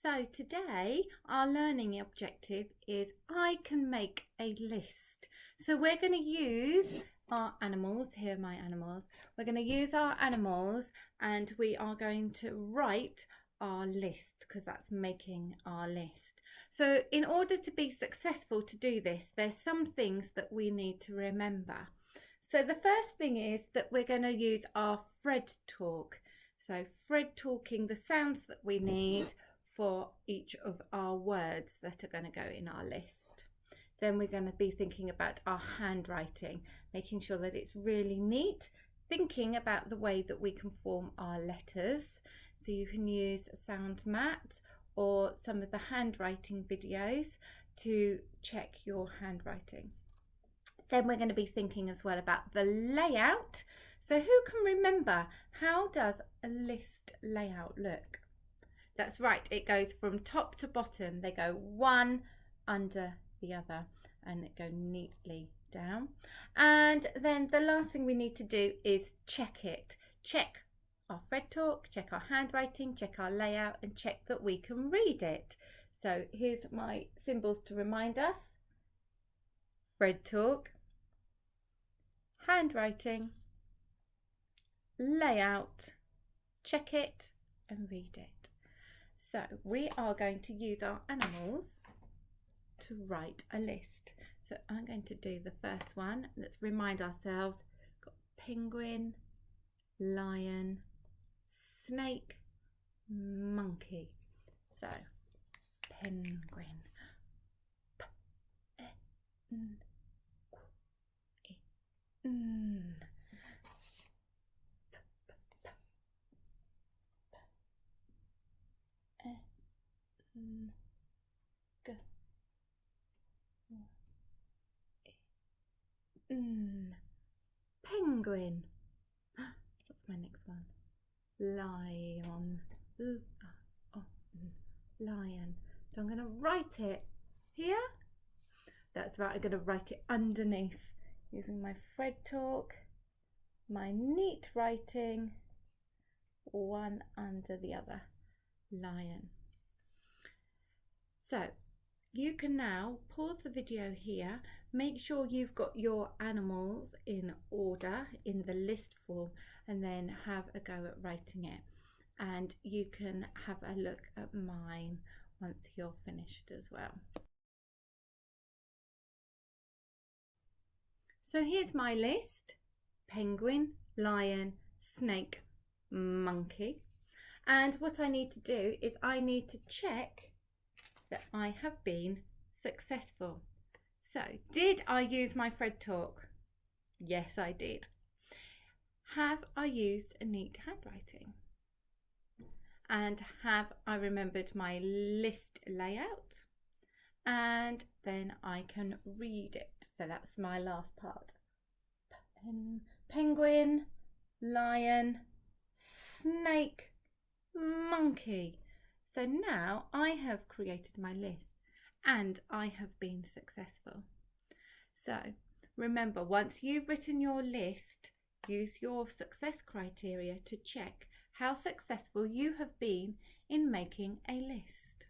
So today our learning objective is I can make a list. So we're going to use our animals. Here are my animals. We're going to use our animals and we are going to write our list because that's making our list. So in order to be successful to do this, there's some things that we need to remember. So the first thing is that we're going to use our Fred talk. So Fred talking the sounds that we need for each of our words that are going to go in our list. Then we're going to be thinking about our handwriting, making sure that it's really neat, thinking about the way that we can form our letters. So you can use Sound Mat or some of the handwriting videos to check your handwriting. Then we're going to be thinking as well about the layout. So who can remember, how does a list layout look? That's right, it goes from top to bottom. They go one under the other and it goes neatly down. And then the last thing we need to do is check it. Check our Fred talk, check our handwriting, check our layout and check that we can read it. So here's my symbols to remind us. Fred talk, handwriting, layout, check it and read it. So we are going to use our animals to write a list. So I'm going to do the first one. Let's remind ourselves. Got penguin, lion, snake, monkey. So penguin. Penguin. What's my next one? Lion. Lion. So I'm going to write it here. That's right, I'm going to write it underneath using my Fred talk, my neat writing, one under the other. Lion. So you can now pause the video here, make sure you've got your animals in order in the list form and then have a go at writing it. And you can have a look at mine once you're finished as well. So here's my list: penguin, lion, snake, monkey. And what I need to do is I need to check that I have been successful. So, did I use my Fred talk? Yes, I did. Have I used a neat handwriting? And have I remembered my list layout? And then I can read it. So that's my last part. Penguin, lion, snake, monkey. So now I have created my list and I have been successful. So remember, once you've written your list, use your success criteria to check how successful you have been in making a list.